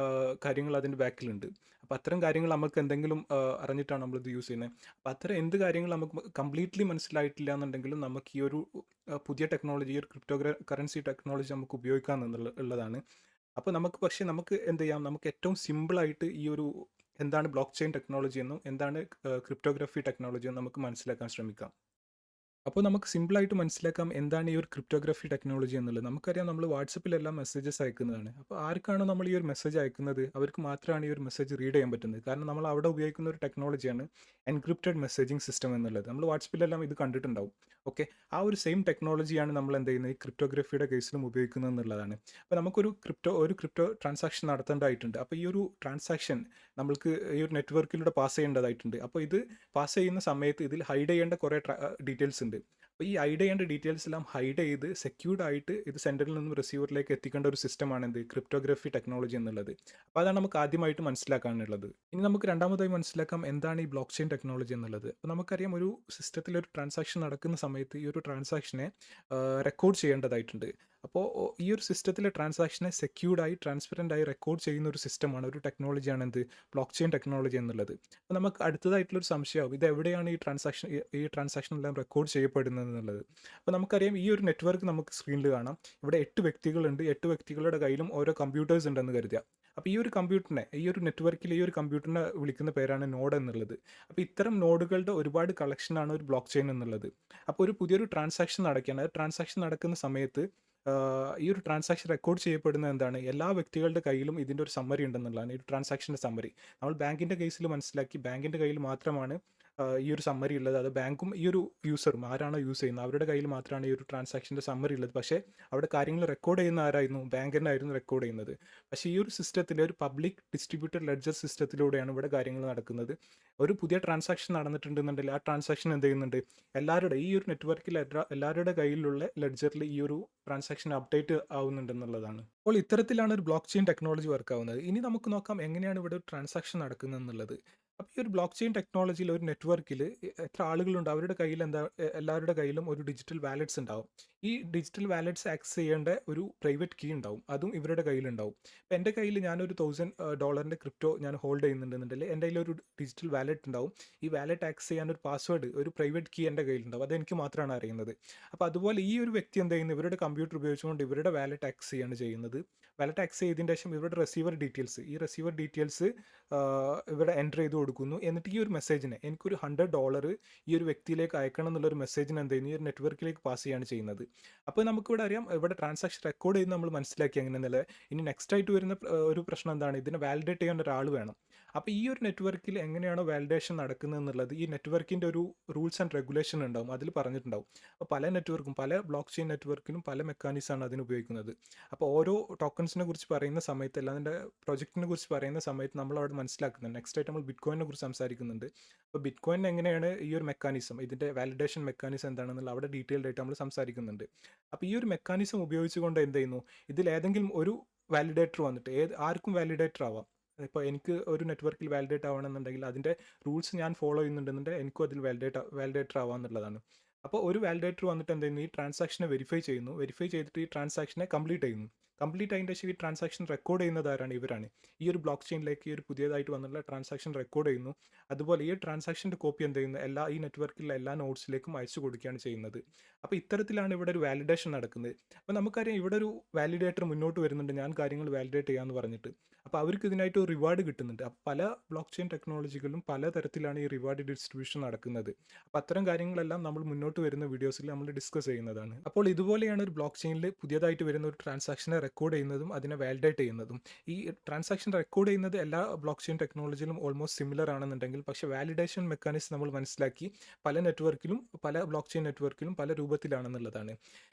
കാര്യങ്ങൾ അതിൻ്റെ ബാക്കിലുണ്ട്. അപ്പോൾ അത്തരം കാര്യങ്ങൾ നമുക്ക് എന്തെങ്കിലും അറിഞ്ഞിട്ടാണ് നമ്മളിത് യൂസ് ചെയ്യുന്നത്. അപ്പോൾ അത്തരം എന്ത് കാര്യങ്ങൾ നമുക്ക് കംപ്ലീറ്റ്ലി മനസ്സിലായിട്ടില്ല എന്നുണ്ടെങ്കിലും നമുക്ക് ഈ ഒരു പുതിയ ടെക്നോളജി, ഈ ഒരു കറൻസി ടെക്നോളജി നമുക്ക് ഉപയോഗിക്കാം ഉള്ളതാണ്. അപ്പോൾ നമുക്ക് എന്ത് ചെയ്യാം, നമുക്ക് ഏറ്റവും സിമ്പിളായിട്ട് ഈ ഒരു എന്താണ് ബ്ലോക്ക് ചെയിൻ ടെക്നോളജി എന്നും എന്താണ് ക്രിപ്റ്റോഗ്രഫി ടെക്നോളജി എന്നും നമുക്ക് മനസ്സിലാക്കാൻ ശ്രമിക്കാം. അപ്പോൾ നമുക്ക് സിമ്പിളായിട്ട് മനസ്സിലാക്കാം എന്താണ് ഈ ഒരു ക്രിപ്റ്റോഗ്രഫി ടെക്നോളജി എന്നുള്ളത്. നമുക്കറിയാം നമ്മൾ വാട്സപ്പിലെല്ലാം മെസ്സേജസ് അയക്കുന്നതാണ്. അപ്പോൾ ആർക്കാണോ നമ്മൾ ഈ ഒരു മെസ്സേജ് അയക്കുന്നത് അവർക്ക് മാത്രമാണ് ഈ ഒരു മെസ്സേജ് റീഡ് ചെയ്യാൻ പറ്റുന്നത്. കാരണം നമ്മൾ അവിടെ ഉപയോഗിക്കുന്ന ഒരു ടെക്നോളജിയാണ് എൻക്രിപ്റ്റഡ് മെസ്സേജിംഗ് സിസ്റ്റം എന്നുള്ളത്. നമ്മൾ വാട്സപ്പിലെല്ലാം ഇത് കണ്ടിട്ടുണ്ടാവും. ഓക്കെ, ആ ഒരു സെയിം ടെക്നോളജിയാണ് നമ്മൾ എന്ത് ചെയ്യുന്നത് ഈ ക്രിപ്റ്റോഗ്രഫിയുടെ കേസിലും ഉപയോഗിക്കുന്നത് എന്നുള്ളതാണ്. അപ്പോൾ നമുക്കൊരു ക്രിപ്റ്റോ ട്രാൻസാക്ഷൻ നടത്തേണ്ടതായിട്ടുണ്ട്. അപ്പോൾ ഈ ഒരു ട്രാൻസാക്ഷൻ നമ്മൾക്ക് ഈ ഒരു നെറ്റ്വർക്കിലൂടെ പാസ് ചെയ്യേണ്ടതായിട്ടുണ്ട്. അപ്പോൾ ഇത് പാസ് ചെയ്യുന്ന സമയത്ത് ഇതിൽ ഹൈഡ് ചെയ്യേണ്ട കുറേ ഡീറ്റെയിൽസ് ഉണ്ട്. അപ്പോൾ ഈ ഹൈഡ് ചെയ്യേണ്ട ഡീറ്റെയിൽസ് എല്ലാം ഹൈഡ് ചെയ്ത് സെക്യൂർഡ് ആയിട്ട് ഇത് സെൻറ്ററിൽ നിന്നും റിസീവറിലേക്ക് എത്തിക്കേണ്ട ഒരു സിസ്റ്റമാണ് എന്ത് ക്രിപ്റ്റോഗ്രഫി ടെക്നോളജി എന്നുള്ളത്. അപ്പോൾ അതാണ് നമുക്ക് ആദ്യമായിട്ട് മനസ്സിലാക്കാനുള്ളത്. ഇനി നമുക്ക് രണ്ടാമതായി മനസ്സിലാക്കാം എന്താണ് ഈ ബ്ലോക്ക് ചെയിൻ ടെക്നോളജി എന്നുള്ളത്. അപ്പോൾ നമുക്കറിയാം ഒരു സിസ്റ്റത്തിൽ ഒരു ട്രാൻസാക്ഷൻ നടക്കുന്ന സമയത്ത് ഈ ഒരു ട്രാൻസാക്ഷനെ റെക്കോർഡ് ചെയ്യേണ്ടതായിട്ടുണ്ട്. അപ്പോൾ ഈ ഒരു സിസ്റ്റത്തിലെ ട്രാൻസാക്ഷനെ സെക്യൂർഡായി ട്രാൻസ്പെറൻ്റ് ആയി റെക്കോർഡ് ചെയ്യുന്ന ഒരു സിസ്റ്റമാണ്, ഒരു ടെക്നോളജിയാണ് എന്ത് ബ്ലോക്ക് ചെയിൻ ടെക്നോളജി എന്നുള്ളത്. അപ്പോൾ നമുക്ക് അടുത്തതായിട്ടുള്ളൊരു സംശയമാവും ഇത് എവിടെയാണ് ഈ ട്രാൻസാക്ഷൻ എല്ലാം റെക്കോർഡ് ചെയ്യപ്പെടുന്നത് എന്നുള്ളത്. അപ്പോൾ നമുക്കറിയാം ഈ ഒരു നെറ്റ്വർക്ക് നമുക്ക് സ്ക്രീനിൽ കാണാം. ഇവിടെ 8 വ്യക്തികളുണ്ട്. 8 വ്യക്തികളുടെ കയ്യിലും ഓരോ കമ്പ്യൂട്ടേഴ്സ് ഉണ്ടെന്ന് കരുതുക. അപ്പോൾ ഈ ഒരു കമ്പ്യൂട്ടറിനെ, ഈ ഒരു നെറ്റ്വർക്കിൽ ഈ ഒരു കമ്പ്യൂട്ടറിനെ വിളിക്കുന്ന പേരാണ് നോഡ് എന്നുള്ളത്. അപ്പോൾ ഇത്തരം നോഡുകളുടെ ഒരുപാട് കളക്ഷനാണ് ഒരു ബ്ലോക്ക് ചെയിൻ എന്നുള്ളത്. അപ്പോൾ ഒരു പുതിയൊരു ട്രാൻസാക്ഷൻ നടക്കുകയാണ്. ആ ട്രാൻസാക്ഷൻ നടക്കുന്ന സമയത്ത് ഈ ഒരു ട്രാൻസാക്ഷൻ റെക്കോർഡ് ചെയ്യപ്പെടുന്നത് എന്താണ്, എല്ലാ വ്യക്തികളുടെ കയ്യിലും ഇതിൻ്റെ ഒരു സമ്മറി ഉണ്ടെന്നുള്ളതാണ്. ഈ ഒരു ട്രാൻസാക്ഷൻ്റെ സമ്മറി നമ്മൾ ബാങ്കിൻ്റെ കേസിൽ മനസ്സിലാക്കി. ബാങ്കിൻ്റെ കയ്യിൽ മാത്രമാണ് ഈ ഒരു സമ്മറി ഉള്ളത്. അത് ബാങ്കും ഈ ഒരു യൂസറും ആരാണോ യൂസ് ചെയ്യുന്നത് അവരുടെ കയ്യിൽ മാത്രമാണ് ഈ ഒരു ട്രാൻസാക്ഷൻ്റെ സമ്മറി ഉള്ളത്. പക്ഷേ അവിടെ കാര്യങ്ങൾ റെക്കോർഡ് ചെയ്യുന്ന ആരായിരുന്നു, ബാങ്ക് തന്നെ ആയിരുന്നു റെക്കോർഡ് ചെയ്യുന്നത്. പക്ഷേ ഈ ഒരു സിസ്റ്റത്തിൽ ഒരു പബ്ലിക് ഡിസ്ട്രിബ്യൂട്ടഡ് ലെഡ്ജർ സിസ്റ്റത്തിലൂടെയാണ് ഇവിടെ കാര്യങ്ങൾ നടക്കുന്നത്. ഒരു പുതിയ ട്രാൻസാക്ഷൻ നടന്നിട്ടുണ്ടെന്നുണ്ടെങ്കിൽ ആ ട്രാൻസാക്ഷൻ എന്ത് ചെയ്യുന്നുണ്ട്, ഈ ഒരു നെറ്റ്വർക്കിൽ എല്ലാവരുടെ കയ്യിലുള്ള ലെഡ്ജറിൽ ഈ ഒരു ട്രാൻസാക്ഷൻ അപ്ഡേറ്റ് ആവുന്നുണ്ടെന്നുള്ളതാണ്. അപ്പോൾ ഇത്തരത്തിലാണ് ഒരു ബ്ലോക്ക് ചെയിൻ ടെക്നോളജി വർക്ക് ആവുന്നത്. ഇനി നമുക്ക് നോക്കാം എങ്ങനെയാണ് ഇവിടെ ഒരു ട്രാൻസാക്ഷൻ നടക്കുന്നത് എന്നുള്ളത്. അപ്പോൾ ഈ ഒരു ബ്ലോക്ക് ചെയിൻ ടെക്നോളജിയിൽ ഒരു നെറ്റ്വർക്കിൽ എത്ര ആളുകളുണ്ട് അവരുടെ കയ്യിൽ എല്ലാവരുടെ കയ്യിലും ഒരു ഡിജിറ്റൽ വാലറ്റ്സ് ഉണ്ടാവും. ഈ ഡിജിറ്റൽ വാലറ്റ്സ് ആക്സസ് ചെയ്യേണ്ട ഒരു പ്രൈവറ്റ് കീ ഉണ്ടാവും. അതും ഇവരുടെ കയ്യിലുണ്ടാവും. ഇപ്പോൾ എൻ്റെ കയ്യിൽ ഞാനൊരു $1000 ക്രിപ്റ്റോ ഞാൻ ഹോൾഡ് ചെയ്യുന്നുണ്ടെന്നുണ്ടെങ്കിൽ എൻ്റെ കയ്യിൽ ഒരു ഡിജിറ്റൽ വാലറ്റ് ഉണ്ടാവും. ഈ വാലറ്റ് ആക്സസ് ചെയ്യാൻ ഒരു പാസ്വേഡ്, ഒരു പ്രൈവറ്റ് കീ എൻ്റെ കയ്യിലുണ്ടാവും. അതെനിക്ക് മാത്രമാണ് അറിയുന്നത്. അപ്പോൾ അതുപോലെ ഈ ഒരു വ്യക്തി എന്ത് ചെയ്യുന്നു, ഇവരുടെ കമ്പ്യൂട്ടർ ഉപയോഗിച്ചുകൊണ്ട് ഇവരുടെ വാലറ്റ് ആക്സസ് ചെയ്യാണ് ചെയ്യുന്നത്. വാലറ്റ് ആക്സസ് ചെയ്തതിന് ശേഷം ഇവരുടെ റിസീവർ ഡീറ്റെയിൽസ് ഇവിടെ എൻ്റർ ചെയ്ത് കൊടുക്കുന്നു. എന്നിട്ട് ഈ ഒരു മെസ്സേജിനെ എനിക്കൊരു $100 ഈ ഒരു വ്യക്തിയിലേക്ക് അയക്കണം എന്നുള്ളൊരു മെസ്സേജിന് എന്ത് ചെയ്യുന്നു, ഈ ഒരു നെറ്റ്വർക്കിലേക്ക് പാസ് ചെയ്യാണ് ചെയ്യുന്നത്. അപ്പോൾ നമുക്കിവിടെ അറിയാം ഇവിടെ ട്രാൻസാക്ഷൻ റെക്കോർഡ് ചെയ്ത് നമ്മൾ മനസ്സിലാക്കി എങ്ങനെയെന്നുള്ളത്. ഇനി നെക്സ്റ്റ് ആയിട്ട് വരുന്ന ഒരു പ്രശ്നം എന്താണ്, ഇതിനെ വാലിഡേറ്റ് ചെയ്യാൻ ഒരാൾ വേണം. അപ്പോൾ ഈ ഒരു നെറ്റ്വർക്കിൽ എങ്ങനെയാണോ വാലിഡേഷൻ നടക്കുന്നത് എന്നുള്ളത് ഈ നെറ്റ്വർക്കിൻ്റെ ഒരു റൂൾസ് ആൻഡ് റെഗുലേഷൻ ഉണ്ടാവും, അതിൽ പറഞ്ഞിട്ടുണ്ടാവും. അപ്പോൾ പല നെറ്റ്വർക്കും പല ബ്ലോക്ക് ചെയിൻ നെറ്റ്വർക്കിനും പല മെക്കാനിസമാണ് അതിന് ഉപയോഗിക്കുന്നത്. അപ്പോൾ ഓരോ ടോക്കൺസിനെ കുറിച്ച് പറയുന്ന സമയത്ത് അതിൻ്റെ പ്രൊജക്റ്റിനെ കുറിച്ച് പറയുന്ന സമയത്ത് നമ്മൾ അവിടെ മനസ്സിലാക്കുന്നുണ്ട്. നെക്സ്റ്റ് ആയിട്ട് നമ്മൾ ബിറ്റ്കോയിനെ കുറിച്ച് സംസാരിക്കുന്നുണ്ട്. അപ്പോൾ ബിറ്റ്കോയിൻ എങ്ങനെയാണ് ഈ ഒരു മെക്കാനിസം, ഇതിൻ്റെ വാലിഡേഷൻ മെക്കാനിസം എന്താണെന്നുള്ള അവിടെ ഡീറ്റെയിൽഡ് ആയിട്ട് നമ്മൾ സംസാരിക്കുന്നുണ്ട്. അപ്പോൾ ഈ ഒരു മെക്കാനിസം ഉപയോഗിച്ചുകൊണ്ട് എന്ത് ചെയ്യുന്നു, ഇതിൽ ഏതെങ്കിലും ഒരു വാലിഡേറ്റർ വന്നിട്ട് ആർക്കും വാലിഡേറ്റർ ആവാം. ഇപ്പോൾ എനിക്ക് ഒരു നെറ്റ്വർക്കിൽ വാലിഡേറ്റ് ആവണമെന്നുണ്ടെങ്കിൽ അതിൻ്റെ റൂൾസ് ഞാൻ ഫോളോ ചെയ്യുന്നുണ്ടെന്നുണ്ടെങ്കിൽ എനിക്കും അതിൽ വാലിഡേറ്റർ ആവാമെന്നുള്ളതാണ്. അപ്പോൾ ഒരു വാലിഡേറ്റർ വന്നിട്ട് എന്ത് ചെയ്യുന്നു, ഈ ട്രാൻസാക്ഷനെ വെരിഫൈ ചെയ്തിട്ട് ഈ ട്രാൻസാക്ഷനെ കംപ്ലീറ്റ് അതിൻ്റെ ശേഷം ഈ ട്രാൻസാക്ഷൻ റെക്കോർഡ് ചെയ്യുന്നത് ആരാണ്, ഇവരാണ്. ഈ ഒരു ബ്ലോക്ക് ചെയിനിലേക്ക് ഈ ഒരു പുതിയതായിട്ട് വന്നിട്ടുള്ള ട്രാൻസാക്ഷൻ റെക്കോർഡ് ചെയ്യുന്നു. അതുപോലെ ഈ ട്രാൻസാക്ഷൻ്റെ കോപ്പി എന്ത് ചെയ്യുന്നു, ഈ നെറ്റ്വർക്കിലെ എല്ലാ നോഡ്സിലേക്കും അയച്ചു കൊടുക്കുകയാണ് ചെയ്യുന്നത്. അപ്പോൾ ഇത്തരത്തിലാണ് ഇവിടെ ഒരു വാലിഡേഷൻ നടക്കുന്നത്. അപ്പോൾ നമുക്കറിയാം ഇവിടെ ഒരു വാലിഡേറ്റർ മുന്നോട്ട് വരുന്നുണ്ട്, ഞാൻ കാര്യങ്ങൾ വാലിഡേറ്റ് ചെയ്യാമെന്ന് പറഞ്ഞിട്ട്. അപ്പോൾ അവർക്ക് ഇതിനായിട്ട് ഒരു റിവാർഡ് കിട്ടുന്നുണ്ട്. അപ്പോൾ പല ബ്ലോക്ക് ചെയിൻ ടെക്നോളജികളിലും പല തരത്തിലാണ് ഈ റിവാർഡ് ഡിസ്ട്രിബ്യൂഷൻ നടക്കുന്നത്. അപ്പോൾ അത്തരം കാര്യങ്ങളെല്ലാം നമ്മൾ മുന്നോട്ട് വരുന്ന വീഡിയോസിൽ നമ്മൾ ഡിസ്കസ് ചെയ്യുന്നതാണ്. അപ്പോൾ ഇതുപോലെയാണ് ഒരു ബ്ലോക്ക് ചെയിനിൽ പുതിയതായിട്ട് വരുന്ന ഒരു ട്രാൻസാക്ഷനെ റെക്കോർഡ് ചെയ്യുന്നതും അതിനെ വാലിഡേറ്റ് ചെയ്യുന്നതും. ഈ ട്രാൻസാക്ഷൻ റെക്കോർഡ് ചെയ്യുന്നത് എല്ലാ ബ്ലോക്ക് ചെയിൻ ടെക്നോളജിയിലും ഓൾമോസ്റ്റ് സിമിലർ ആണെന്നുണ്ടെങ്കിൽ പക്ഷേ വാലിഡേഷൻ മെക്കാനിസം നമ്മൾ മനസ്സിലാക്കി പല ബ്ലോക്ക് ചെയിൻ നെറ്റ്വർക്കിലും പല രൂപത്തിലാണെന്നുള്ളതാണ്.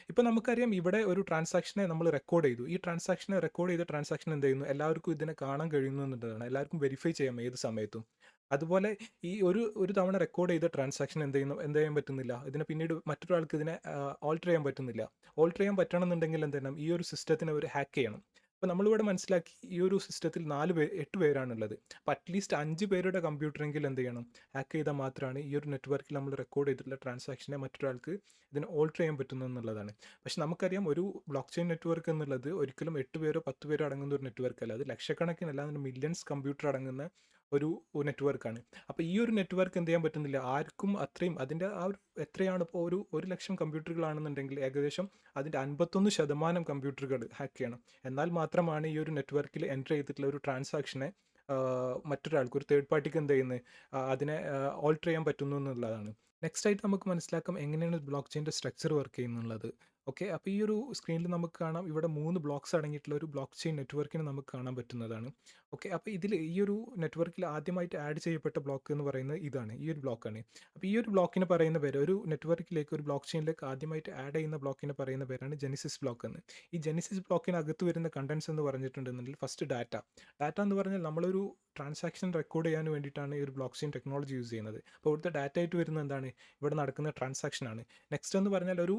ഇപ്പോൾ നമുക്കറിയാം ഇവിടെ ഒരു ട്രാൻസാക്ഷനെ നമ്മൾ റെക്കോർഡ് ചെയ്തു. ഈ ട്രാൻസാക്ഷൻ എന്ത് ചെയ്യുന്നു, എല്ലാവർക്കും ഇതിനെ കാണാൻ കഴിയുന്നു എന്നുള്ളതാണ്. എല്ലാവർക്കും വെരിഫൈ ചെയ്യാം ഏത് സമയത്തും. അതുപോലെ ഈ ഒരു തവണ റെക്കോർഡ് ചെയ്ത ട്രാൻസാക്ഷൻ എന്ത് ചെയ്യാൻ പറ്റുന്നില്ല. ഇതിനെ പിന്നീട് മറ്റൊരാൾക്ക് ഇതിനെ ഓൾട്ടർ ചെയ്യാൻ പറ്റുന്നില്ല. ഓൾട്ടർ ചെയ്യാൻ പറ്റണമെന്നുണ്ടെങ്കിൽ എന്ത് ചെയ്യണം? ഈ ഒരു സിസ്റ്റത്തിനെ അവർ ഹാക്ക് ചെയ്യണം. അപ്പോൾ നമ്മളിവിടെ മനസ്സിലാക്കി ഈ ഒരു സിസ്റ്റത്തിൽ 8 പേരാണുള്ളത്. അപ്പോൾ അറ്റ്ലീസ്റ്റ് 5 പേരുടെ കമ്പ്യൂട്ടറെങ്കിലും എന്ത് ചെയ്യണം? ഹാക്ക് ചെയ്താൽ മാത്രമാണ് ഈ ഒരു നെറ്റ്വർക്കിൽ നമ്മൾ റെക്കോർഡ് ചെയ്തിട്ടുള്ള ട്രാൻസാക്ഷനെ മറ്റൊരാൾക്ക് ഇതിനെ ഓൾട്ടർ ചെയ്യാൻ പറ്റുന്നു എന്നുള്ളതാണ്. പക്ഷെ നമുക്കറിയാം ഒരു ബ്ലോക്ക് ചെയിൻ നെറ്റ്വർക്ക് എന്നുള്ളത് ഒരിക്കലും 8 പേരോ 10 പേരോ അടങ്ങുന്ന ഒരു നെറ്റ്വർക്ക് അല്ല. അത് ലക്ഷക്കണക്കിന് അല്ലാതെ മില്യൺസ് കമ്പ്യൂട്ടർ അടങ്ങുന്ന ഒരു നെറ്റ്വർക്കാണ്. അപ്പോൾ ഈ ഒരു നെറ്റ്വർക്ക് എന്ത് ചെയ്യാൻ പറ്റുന്നില്ല, ആർക്കും അത്രയും അതിൻ്റെ ആ ഒരു എത്രയാണ് ഇപ്പോൾ ഒരു ലക്ഷം കമ്പ്യൂട്ടറുകളാണെന്നുണ്ടെങ്കിൽ ഏകദേശം അതിൻ്റെ 51% കമ്പ്യൂട്ടറുകൾ ഹാക്ക് ചെയ്യണം. എന്നാൽ മാത്രമാണ് ഈ ഒരു നെറ്റ്വർക്കിൽ എൻ്റർ ചെയ്തിട്ടുള്ള ഒരു ട്രാൻസാക്ഷനെ മറ്റൊരാൾക്ക് ഒരു തേർഡ് പാർട്ടിക്ക് എന്ത് ചെയ്യുന്നത്, അതിനെ ഓൾട്ടർ ചെയ്യാൻ പറ്റുന്നു എന്നുള്ളതാണ്. നെക്സ്റ്റ് ആയിട്ട് നമുക്ക് മനസ്സിലാക്കാം എങ്ങനെയാണ് ബ്ലോക്ക് ചെയിൻ്റെ സ്ട്രക്ചർ വർക്ക് ചെയ്യുന്നുള്ളത്. ഓക്കെ, അപ്പോൾ ഈ ഒരു സ്ക്രീനിൽ നമുക്ക് കാണാം ഇവിടെ 3 ബ്ലോക്സ് അടങ്ങിയിട്ടുള്ള ഒരു ബ്ലോക്ക് ചെയിൻ നെറ്റ്വർക്കിനെ നമുക്ക് കാണാൻ പറ്റുന്നതാണ്. ഓക്കെ, അപ്പോൾ ഇതിൽ ഈ ഒരു നെറ്റ്വർക്കിൽ ആദ്യമായിട്ട് ആഡ് ചെയ്യപ്പെട്ട ബ്ലോക്ക് എന്ന് പറയുന്നത് ഇതാണ്, ഈ ഒരു ബ്ലോക്കാണ്. അപ്പോൾ ഈ ഒരു ബ്ലോക്കിന് പറയുന്ന പേര്, ഒരു നെറ്റ്വർക്കിലേക്ക് ഒരു ബ്ലോക്ക് ചെയിനിലേക്ക് ആദ്യമായിട്ട് ആഡ് ചെയ്യുന്ന ബ്ലോക്കിന് പറയുന്ന പേരാണ് ജെനിസിസ് ബ്ലോക്ക് എന്ന്. ഈ ജെനിസിസ് ബ്ലോക്കിനകത്ത് വരുന്ന കണ്ടൻസ് എന്ന് പറഞ്ഞിട്ടുണ്ടെന്നുണ്ടെങ്കിൽ ഫസ്റ്റ് ഡാറ്റ എന്ന് പറഞ്ഞാൽ നമ്മളൊരു ട്രാൻസാക്ഷൻ റെക്കോർഡ് ചെയ്യാൻ വേണ്ടിയിട്ടാണ് ഈ ഒരു ബ്ലോക്ക് ചെയിൻ ടെക്നോളജി യൂസ് ചെയ്യുന്നത്. അപ്പോൾ ഇവിടുത്തെ ഡാറ്റ ആയിട്ട് വരുന്നത് എന്താണ്, ഇവിടെ നടക്കുന്ന ട്രാൻസാക്ഷൻ ആണ്. നെക്സ്റ്റ് എന്ന് പറഞ്ഞാൽ ഒരു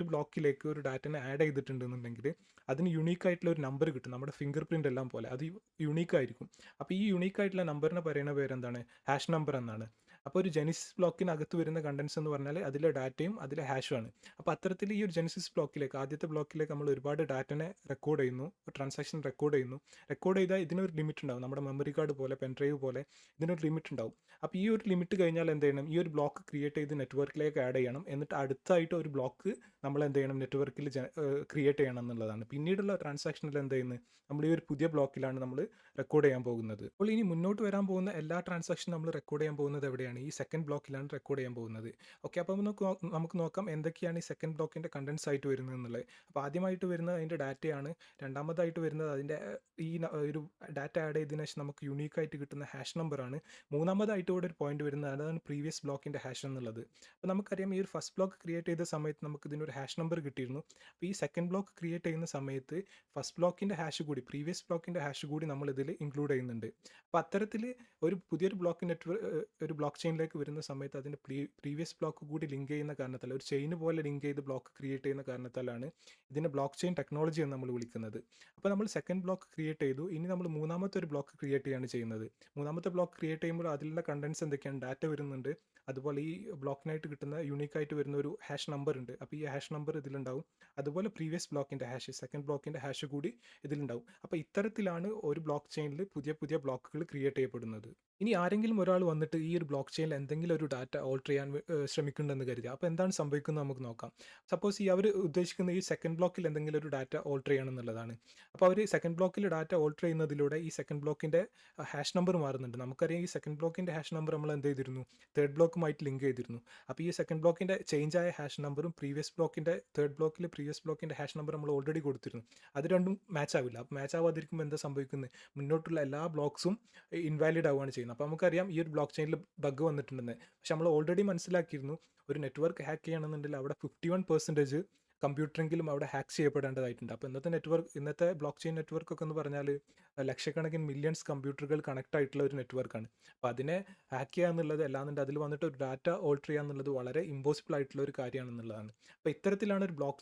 ബ്ലോക്കിലേക്ക് ഒരു ഡാറ്റനെ ആഡ് ചെയ്തിട്ടുണ്ടെന്നുണ്ടെങ്കിൽ അതിന് യുണീക്ക് ആയിട്ടുള്ള ഒരു നമ്പർ കിട്ടും, നമ്മുടെ ഫിംഗർ പ്രിൻ്റ് എല്ലാം പോലെ അത് യുണീക്ക് ആയിരിക്കും. അപ്പോൾ ഈ യുണീക്ക് ആയിട്ടുള്ള നമ്പറിനെ പറയുന്ന പേരെന്താണ്, ഹാഷ് നമ്പർ എന്നാണ്. അപ്പോൾ ഒരു ജെനിസിസ് ബ്ലോക്കിനകത്ത് വരുന്ന കണ്ടൻസ് എന്ന് പറഞ്ഞാൽ അതിലെ ഡാറ്റയും അതിലെ ഹാഷുമാണ്. അപ്പോൾ അത്തരത്തിൽ ഈ ഒരു ജെനിസിസ് ബ്ലോക്കിലേക്ക്, ആദ്യത്തെ ബ്ലോക്കിലേക്ക് നമ്മൾ ഒരുപാട് ഡാറ്റനെ റെക്കോർഡ് ചെയ്യുന്നു, ട്രാൻസാക്ഷൻ റെക്കോർഡ് ചെയ്താൽ ഇതിനൊരു ലിമിറ്റ് ഉണ്ടാവും. നമ്മുടെ മെമ്മറി കാർഡ് പോലെ പെൻഡ്രൈവ് പോലെ ഇതിനൊരു ലിമിറ്റ് ഉണ്ടാവും. അപ്പോൾ ഈ ഒരു ലിമിറ്റ് കഴിഞ്ഞാൽ എന്ത് ചെയ്യണം, ഈ ഒരു ബ്ലോക്ക് ക്രിയേറ്റ് ചെയ്ത് നെറ്റ്വർക്കിലേക്ക് ആഡ് ചെയ്യണം. എന്നിട്ട് അടുത്തായിട്ട് ഒരു ബ്ലോക്ക് നമ്മൾ എന്ത് ചെയ്യണം, നെറ്റ്വർക്കിൽ ക്രിയേറ്റ് ചെയ്യണം എന്നുള്ളതാണ്. പിന്നീടുള്ള ട്രാൻസാക്ഷനിൽ എന്ത് ചെയ്യുന്നത്, നമ്മൾ ഈ ഒരു പുതിയ ബ്ലോക്കിലാണ് നമ്മൾ റെക്കോർഡ് ചെയ്യാൻ പോകുന്നത്. അപ്പോൾ ഇനി മുന്നോട്ട് വരാൻ പോകുന്ന എല്ലാ ട്രാൻസാക്ഷനും നമ്മൾ റെക്കോർഡ് ചെയ്യാൻ പോകുന്നത് എവിടെയാണ്, ഈ സെക്കൻഡ് ബ്ലോക്കിലാണ് റെക്കോർഡ് ചെയ്യാൻ പോകുന്നത്. ഓക്കെ, അപ്പോൾ നമുക്ക് നോക്കാം എന്തൊക്കെയാണ് ഈ സെക്കൻഡ് ബ്ലോക്കിൻ്റെ കണ്ടൻസ് ആയിട്ട് വരുന്നത് എന്നുള്ളത്. അപ്പോൾ ആദ്യമായിട്ട് വരുന്നത് അതിൻ്റെ ഡാറ്റയാണ്. രണ്ടാമതായിട്ട് വരുന്നത് അതിൻ്റെ ഒരു ഡാറ്റ ആഡ് ചെയ്തതിനു ശേഷം നമുക്ക് യുണീക്കായിട്ട് കിട്ടുന്ന ഹാഷ് നമ്പറാണ്. മൂന്നാമതായിട്ട് ഇവിടെ ഒരു പോയിന്റ് വരുന്നത് അതാണ് പ്രീവിയസ് ബ്ലോക്കിൻ്റെ ഹാഷ് എന്നുള്ളത്. അപ്പോൾ നമുക്കറിയാം ഈ ഒരു ഫസ്റ്റ് ബ്ലോക്ക് ക്രിയേറ്റ് ചെയ്ത സമയത്ത് നമുക്ക് ഇതിനൊരു ഹാഷ് നമ്പർ കിട്ടിയിരുന്നു. അപ്പോൾ ഈ സെക്കൻഡ് ബ്ലോക്ക് ക്രിയേറ്റ് ചെയ്യുന്ന സമയത്ത് ഫസ്റ്റ് ബ്ലോക്കിൻ്റെ ഹാഷ് കൂടി പ്രീവിയസ് ബ്ലോക്കിൻ്റെ ഹാഷ് കൂടി നമ്മൾ ഇതിൽ ഇൻക്ലൂഡ് ചെയ്യുന്നുണ്ട്. അപ്പോൾ അത്തരത്തിൽ ഒരു പുതിയൊരു ഒരു ബ്ലോക്ക് ചെയിനിലേക്ക് വരുന്ന സമയത്ത് അതിൻ്റെ പ്രീവിയസ് ബ്ലോക്ക് കൂടി ലിങ്ക് ചെയ്യുന്ന കാരണത്താൽ, ഒരു ചെയിൻ പോലെ ലിങ്ക് ചെയ്ത് ബ്ലോക്ക് ക്രിയേറ്റ് ചെയ്യുന്ന കാരണത്താലാണ് ഇതിനെ ബ്ലോക്ക് ചെയിൻ ടെക്നോളജി എന്ന് നമ്മൾ വിളിക്കുന്നത്. അപ്പോൾ നമ്മൾ സെക്കൻഡ് ബ്ലോക്ക് ക്രിയേറ്റ് ചെയ്തു, ഇനി നമ്മൾ മൂന്നാമത്തെ ഒരു ബ്ലോക്ക് ക്രിയേറ്റ് ചെയ്യുകയാണ് ചെയ്യുന്നത്. മൂന്നാമത്തെ ബ്ലോക്ക് ക്രിയേറ്റ് ചെയ്യുമ്പോൾ അതിലുള്ള കണ്ടൻസ് എന്തൊക്കെയാണ്, ഡാറ്റ വരുന്നുണ്ട്, അതുപോലെ ഈ ബ്ലോക്കിനായിട്ട് കിട്ടുന്ന യൂണീക്കായിട്ട് വരുന്ന ഒരു ഹാഷ് നമ്പർ ഉണ്ട്. അപ്പോൾ ഈ ഹാഷ് നമ്പർ ഇതിലുണ്ടാവും, അതുപോലെ പ്രീവിയസ് ബ്ലോക്കിൻ്റെ ഹാഷ്, സെക്കൻഡ് ബ്ലോക്കിൻ്റെ ഹാഷ് കൂടി ഇതിലുണ്ടാവും. അപ്പോൾ ഇത്തരത്തിലാണ് ഒരു ബ്ലോക്ക് ചെയിനിൽ പുതിയ ബ്ലോക്കുകൾ ക്രിയേറ്റ് ചെയ്യപ്പെടുന്നത്. ഇനി ആരെങ്കിലും ഒരാൾ വന്നിട്ട് ഈ ഒരു ബ്ലോക്ക് ചെയിനിൽ എന്തെങ്കിലും ഒരു ഡാറ്റ ഓൾട്ടർ ചെയ്യാൻ ശ്രമിക്കുന്നുണ്ടെന്ന് കരുതുക. അപ്പോൾ എന്താണ് സംഭവിക്കുന്നത് നമുക്ക് നോക്കാം. സപ്പോസ് ഈ അവർ ഉദ്ദേശിക്കുന്ന ഈ സെക്കൻഡ് ബ്ലോക്കിൽ എന്തെങ്കിലും ഒരു ഡാറ്റ ഓൾട്ടർ ചെയ്യണം എന്നുള്ളതാണ്. അപ്പോൾ അവർ സെക്കൻഡ് ബ്ലോക്കിൽ ഡാറ്റ ഓൾട്ടർ ചെയ്യുന്നതിലൂടെ ഈ സെക്കൻഡ് ബ്ലോക്കിൻ്റെ ഹാഷ് നമ്പർ മാറുന്നുണ്ട്. നമുക്കറിയാം ഈ സെക്കൻഡ് ബ്ലോക്കിൻ്റെ ഹാഷ് നമ്പർ നമ്മൾ എന്ത് ചെയ്തിരുന്നു, തേർഡ് ബ്ലോക്കുമായിട്ട് ലിങ്ക് ചെയ്തിരുന്നു. അപ്പോൾ ഈ സെക്കൻഡ് ബ്ലോക്കിൻ്റെ ചേഞ്ച് ആയ ഹാഷ് നമ്പറും തേർഡ് ബ്ലോക്കിൽ പ്രീവിയസ് ബ്ലോക്കിൻ്റെ ഹാഷ് നമ്പർ നമ്മൾ ഓൾറെഡി കൊടുത്തിരുന്നു. അത് രണ്ടും മാച്ച് ആവില്ല. അപ്പോൾ മാച്ച് ആവാതിരിക്കുമ്പോൾ എന്താ സംഭവിക്കുന്നത്, മുന്നോട്ടുള്ള എല്ലാ ബ്ലോക്സും ഇൻവാലിഡ് ആവുകയാണ് ചെയ്യുന്നത്. അപ്പോൾ നമുക്കറിയാം ഈ ഒരു ബ്ലോക്ക് ചെയിനിൽ ബഗ് വന്നിട്ടുണ്ടെന്ന്. പക്ഷെ നമ്മൾ ഓൾറെഡി മനസ്സിലാക്കിയിരുന്നു ഒരു നെറ്റ്വർക്ക് ഹാക്ക് ചെയ്യണമെന്നുണ്ടെങ്കിൽ അവിടെ 51% കമ്പ്യൂട്ടറെങ്കിലും അവിടെ ഹാക്ക് ചെയ്യപ്പെടേണ്ടതായിട്ടുണ്ട്. അപ്പോൾ ഇന്നത്തെ ബ്ലോക്ക് ചെയിൻ നെറ്റ്വർക്കൊക്കെ എന്ന് പറഞ്ഞാൽ ലക്ഷക്കണക്കിന് മില്യൺസ് കമ്പ്യൂട്ടറുകൾ കണക്ട് ആയിട്ടുള്ള ഒരു നെറ്റ്വർക്കാണ്. അപ്പോൾ അതിനെ ഹാക്ക് ചെയ്യുക എന്നുള്ളത്, അല്ലാന്നുണ്ട് അതിൽ വന്നിട്ട് ഒരു ഡാറ്റ ഓൾട്ടർ ചെയ്യുക എന്നുള്ളത് വളരെ ഇമ്പോസിബിൾ ആയിട്ടുള്ള ഒരു കാര്യമാണെന്നുള്ളതാണ്. അപ്പോൾ ഇത്തരത്തിലാണ് ഒരു ബ്ലോക്ക്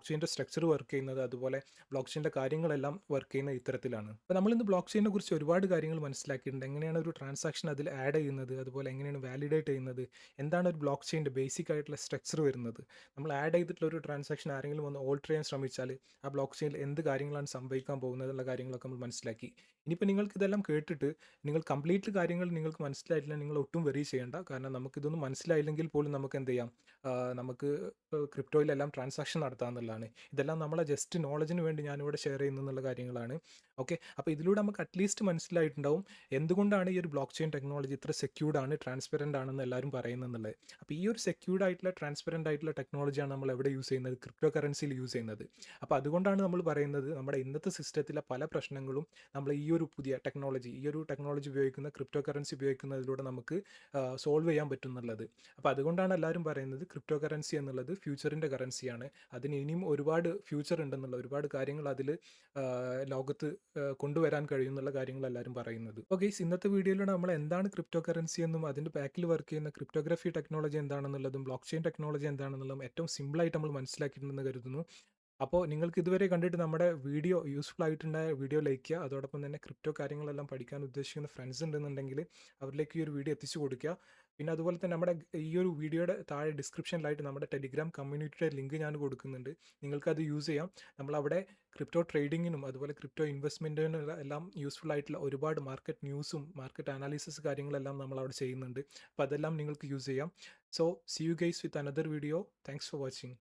ചെയിൻ്റെ സ്ട്രക്ചർ വർക്ക് ചെയ്യുന്നത്, അതുപോലെ ബ്ലോക്ക് ചെയിൻ്റെ കാര്യങ്ങളെല്ലാം വർക്ക് ചെയ്യുന്നത് ഇത്തരത്തിലാണ്. അപ്പോൾ നമ്മളിന്ന് ബ്ലോക്ക് ചെയിനെ കുറിച്ച് ഒരുപാട് കാര്യങ്ങൾ മനസ്സിലാക്കിയിട്ടുണ്ട്. എങ്ങനെയാണ് ഒരു ട്രാൻസാക്ഷൻ അതിൽ ആഡ് ചെയ്യുന്നത്, അതുപോലെ എങ്ങനെയാണ് വാലിഡേറ്റ് ചെയ്യുന്നത്, എന്താണ് ഒരു ബ്ലോക്ക് ചെയിൻ്റെ ബേസിക് ആയിട്ടുള്ള സ്ട്രക്ചർ വരുന്നത്, നമ്മൾ ആഡ് ചെയ്തിട്ടുള്ള ഒരു ട്രാൻസാക്ഷൻ ആരെങ്കിലും ഒന്ന് ഓൾട്ടർ ചെയ്യാൻ ശ്രമിച്ചാൽ ആ ബ്ലോക്ക് ചെയിനിൽ എന്ത് കാര്യങ്ങളാണ് സംഭവിക്കാൻ പോകുന്നത് എന്നുള്ള കാര്യങ്ങളൊക്കെ നമ്മൾ മനസ്സിലാക്കി. ഇനിയിപ്പോൾ നിങ്ങൾക്ക് ഇതെല്ലാം കേട്ടിട്ട് നിങ്ങൾ കംപ്ലീറ്റ് കാര്യങ്ങൾ നിങ്ങൾക്ക് മനസ്സിലായിട്ടില്ല, നിങ്ങൾ ഒട്ടും വെറി ചെയ്യേണ്ട. കാരണം നമുക്കിതൊന്നും മനസ്സിലായില്ലെങ്കിൽ പോലും നമുക്ക് എന്ത് ചെയ്യാം, നമുക്ക് ക്രിപ്റ്റോയിലെല്ലാം ട്രാൻസാക്ഷൻ നടത്താമെന്നുള്ളതാണ്. ഇതെല്ലാം നമ്മളെ ജസ്റ്റ് നോളജിന് വേണ്ടി ഞാനിവിടെ ഷെയർ ചെയ്യുന്നുള്ള കാര്യങ്ങളാണ്. ഓക്കെ, അപ്പോൾ ഇതിലൂടെ നമുക്ക് അറ്റ്ലീസ്റ്റ് മനസ്സിലായിട്ടുണ്ടാവും എന്തുകൊണ്ടാണ് ഈ ഒരു ബ്ലോക്ക് ചെയിൻ ടെക്നോളജി ഇത്ര സെക്യൂർഡ് ആണ്, ട്രാൻസ്പെറൻ്റ് ആണെന്ന് എല്ലാവരും പറയുന്നത്. അപ്പോൾ ഈ ഒരു സെക്യൂർഡ് ആയിട്ടുള്ള ട്രാൻസ്പെറൻ്റ് ആയിട്ടുള്ള ടെക്നോളജിയാണ് നമ്മൾ എവിടെ യൂസ് ചെയ്യുന്നത്? ക്രിപ്റ്റോ കറൻസിയിൽ യൂസ് ചെയ്യുന്നത്. അപ്പോൾ അതുകൊണ്ടാണ് നമ്മൾ പറയുന്നത് നമ്മുടെ ഇന്നത്തെ സിസ്റ്റത്തിലെ പല പ്രശ്നങ്ങളും നമ്മൾ ഈ ഒരു പുതിയ ടെക്നോളജി ഉപയോഗിക്കുന്ന ക്രിപ്റ്റോ കറൻസി ഉപയോഗിക്കുന്നതിലൂടെ നമുക്ക് സോൾവ് ചെയ്യാൻ പറ്റും എന്നുള്ളത്. അപ്പോൾ അതുകൊണ്ടാണ് എല്ലാവരും പറയുന്നത് ക്രിപ്റ്റോ കറൻസി എന്നുള്ളത് ഫ്യൂച്ചറിൻ്റെ കറൻസിയാണ്. അതിന് ഇനിയും ഒരുപാട് ഫ്യൂച്ചർ ഉണ്ടെന്നുള്ള ഒരുപാട് കാര്യങ്ങൾ അതിൽ ലോകത്ത് കൊണ്ടുവരാൻ കഴിയുന്നുള്ള കാര്യങ്ങൾ എല്ലാവരും പറയുന്നത്. ഓക്കെ, ഇന്നത്തെ വീഡിയോയിലൂടെ നമ്മൾ എന്താണ് ക്രിപ്റ്റോ കറൻസി എന്നും അതിൻ്റെ ബാക്കിൽ വർക്ക് ചെയ്യുന്ന ക്രിപ്റ്റോഗ്രഫി ടെക്നോളജി എന്താണെന്നുള്ളതും ബ്ലോക്ക് ചെയിൻ ടെക്നോളജി എന്താണെന്നുള്ളതും ഏറ്റവും സിമ്പിളായിട്ട് നമ്മൾ മനസ്സിലാക്കിയിട്ടുണ്ടെന്ന് കരുതുന്നു. അപ്പോൾ നിങ്ങൾക്ക് ഇതുവരെ കണ്ടിട്ട് നമ്മുടെ വീഡിയോ യൂസ്ഫുൾ ആയിട്ടുണ്ടായ വീഡിയോ ലൈക്ക് ചെയ്യുക. അതോടൊപ്പം തന്നെ ക്രിപ്റ്റോ കാര്യങ്ങളെല്ലാം പഠിക്കാൻ ഉദ്ദേശിക്കുന്ന ഫ്രണ്ട്സ് ഉണ്ടെന്നുണ്ടെങ്കിൽ അവരിലേക്ക് ഈ ഒരു വീഡിയോ എത്തിച്ചു കൊടുക്കുക. പിന്നെ അതുപോലെ തന്നെ നമ്മുടെ ഈ ഒരു വീഡിയോയുടെ താഴെ ഡിസ്ക്രിപ്ഷനിലായിട്ട് നമ്മുടെ ടെലിഗ്രാം കമ്മ്യൂണിറ്റിയുടെ ലിങ്ക് ഞാൻ കൊടുക്കുന്നുണ്ട്. നിങ്ങൾക്കത് യൂസ് ചെയ്യാം. നമ്മളവിടെ ക്രിപ്റ്റോ ട്രേഡിങ്ങിനും അതുപോലെ ക്രിപ്റ്റോ ഇൻവെസ്റ്റ്മെൻറ്റിനും എല്ലാം യൂസ്ഫുൾ ആയിട്ടുള്ള ഒരുപാട് മാർക്കറ്റ് ന്യൂസും മാർക്കറ്റ് അനാലിസിസ് കാര്യങ്ങളെല്ലാം നമ്മളവിടെ ചെയ്യുന്നുണ്ട്. അപ്പോൾ അതെല്ലാം നിങ്ങൾക്ക് യൂസ് ചെയ്യാം. So see you guys with another video. Thanks for watching.